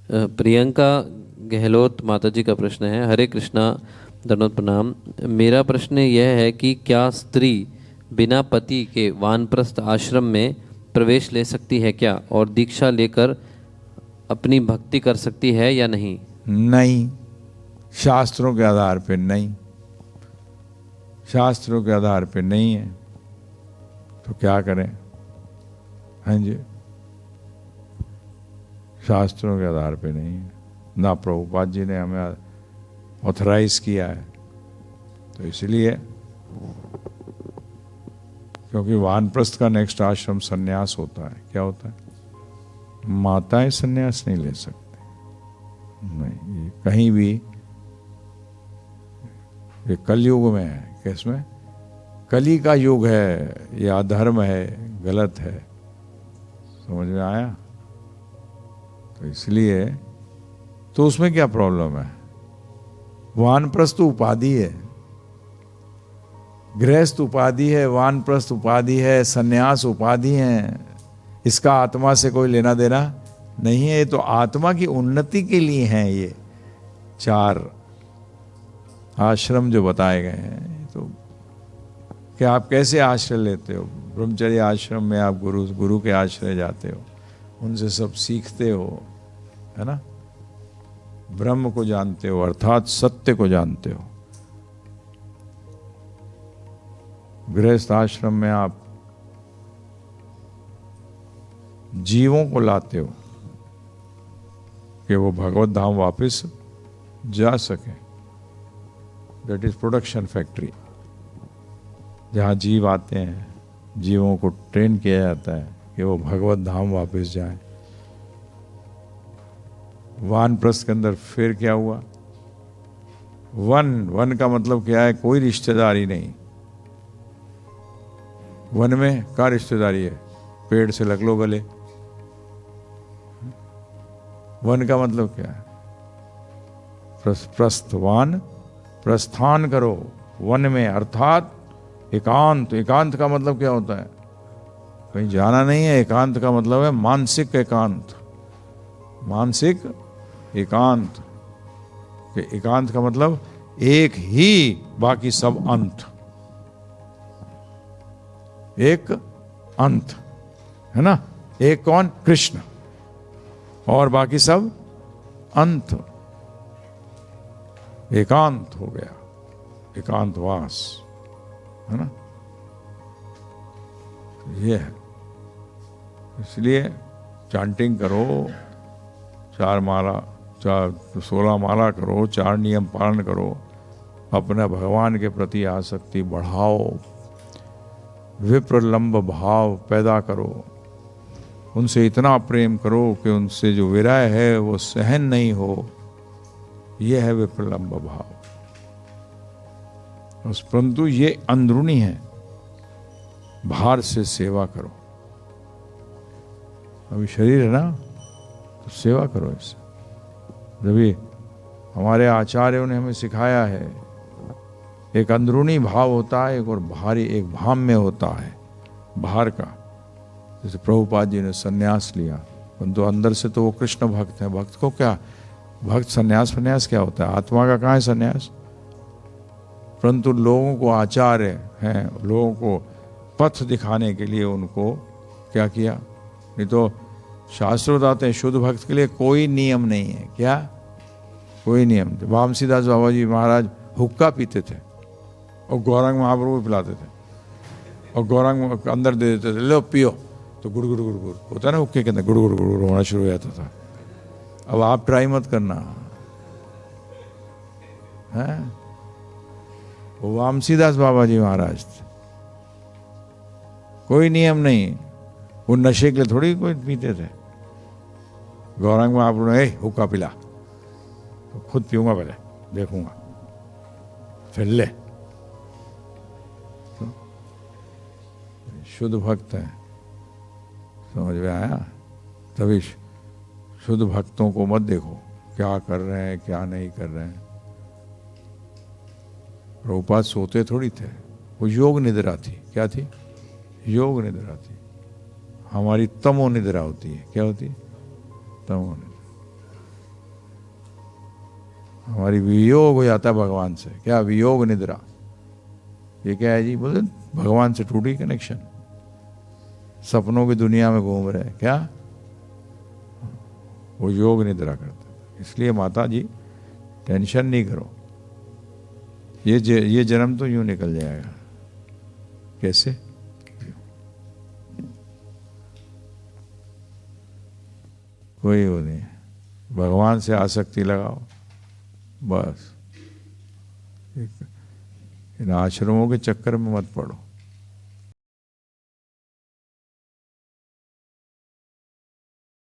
प्रियंका गहलोत माता जी का प्रश्न है। हरे कृष्णा, दंडवत प्रणाम। मेरा प्रश्न यह है कि क्या स्त्री बिना पति के वानप्रस्थ आश्रम में प्रवेश ले सकती है क्या, और दीक्षा लेकर अपनी भक्ति कर सकती है या नहीं? नहीं, शास्त्रों के आधार पे नहीं, शास्त्रों के आधार पे नहीं है तो क्या करें? हाँ जी, शास्त्रों के आधार पे नहीं है, ना प्रभुपाद जी ने हमें ऑथराइज किया है। तो इसलिए, क्योंकि वानप्रस्थ का नेक्स्ट आश्रम सन्यास होता है। क्या होता है? माताएं सन्यास नहीं ले सकती, नहीं, ये कहीं भी, ये कलयुग में है। किसमें? कली का युग है, ये अधर्म है, गलत है। समझ में आया? तो इसलिए, तो उसमें क्या प्रॉब्लम है? वानप्रस्थ उपाधि है, गृहस्थ उपाधि है, वानप्रस्थ उपाधि है, सन्यास उपाधि है। इसका आत्मा से कोई लेना देना नहीं है। तो आत्मा की उन्नति के लिए हैं ये 4 आश्रम जो बताए गए हैं। तो क्या आप कैसे आश्रय लेते हो? ब्रह्मचर्य आश्रम में आप गुरु के आश्रय जाते हो, उनसे सब सीखते हो, है ना? ब्रह्म को जानते हो, अर्थात सत्य को जानते हो। गृहस्थ आश्रम में आप जीवों को लाते हो कि वो भगवत धाम वापस जा सके। दैट इज प्रोडक्शन फैक्ट्री, जहाँ जीव आते हैं, जीवों को ट्रेन किया जाता है कि वो भगवत धाम वापस जाए। वानप्रस्थ के अंदर फिर क्या हुआ? वन का मतलब क्या है? कोई रिश्तेदारी नहीं। वन में क्या रिश्तेदारी है? पेड़ से लग लो गले। वन का मतलब क्या है? प्रस्थवान, प्रस्थान करो वन में, अर्थात एकांत। एकांत का मतलब क्या होता है? कहीं जाना नहीं है। एकांत का मतलब है मानसिक एकांत, मानसिक एकांत। एकांत का मतलब एक ही, बाकी सब अंत। एक अंत है ना? एक कौन? कृष्ण, और बाकी सब अंत। एकांत हो गया, एकांतवास, है ना? ये है। इसलिए चांटिंग करो, 4 माला, 16 माला करो, 4 नियम पालन करो, अपने भगवान के प्रति आसक्ति बढ़ाओ, विप्रलंब भाव पैदा करो, उनसे इतना प्रेम करो कि उनसे जो विरह है वो सहन नहीं हो। यह है विप्रलंब भाव। परंतु ये अंदरूनी है, बाहर से सेवा करो। अभी शरीर है ना, तो सेवा करो इससे। जब ये हमारे आचार्यों ने हमें सिखाया है, एक अंदरूनी भाव होता है, एक और बाहरी, एक भाम्य होता है बाहर का। जैसे प्रभुपाद जी ने सन्यास लिया, परंतु अंदर से तो वो कृष्ण भक्त है। भक्त को क्या, भक्त सन्यास क्या होता है? आत्मा का कहाँ है सन्यास? परंतु लोगों को आचार्य हैं, लोगों को पथ दिखाने के लिए उनको क्या किया? नहीं तो शास्त्र बताते हैं शुद्ध भक्त के लिए कोई नियम नहीं है। क्या? कोई नियम। वामसीदास बाबा जी महाराज हुक्का पीते थे और गौरांग महाप्रभु को पिलाते थे, और गौरांग अंदर दे देते थे, लो पियो। तो गुड़ गुड़ गुड़ गुड़ होता है ना हुक्के के अंदर, गुड़ गुड़ गुड़ गुड़ होना शुरू हो जाता था। अब आप ट्राई मत करना है। वो वामसीदास बाबा जी महाराज थे, कोई नियम नहीं। वो नशे के लिए थोड़ी कोई पीते थे। गौरांग महाप्रभु ने हुक्का पिला, तो खुद पीऊंगा, पहले देखूंगा, फिर ले। तो शुद्ध भक्त है, समझ में आया? तभी शुद्ध भक्तों को मत देखो क्या कर रहे हैं क्या नहीं कर रहे हैं। प्रभुपाद सोते थोड़ी थे, वो योग निद्रा थी। क्या थी? योग निद्रा थी। हमारी तमो निद्रा होती है। क्या होती है? तमो निद्रा। हमारी वियोग हो जाता है भगवान से। क्या वियोग निद्रा, ये क्या है जी? बोले भगवान से टूटी कनेक्शन, सपनों की दुनिया में घूम रहे। क्या वो योग निद्रा करते। इसलिए माता जी टेंशन नहीं करो, ये जन्म तो यूं निकल जाएगा। कैसे? कोई वो नहीं, भगवान से आसक्ति लगाओ बस। इन आश्रमों के चक्कर में मत पड़ो।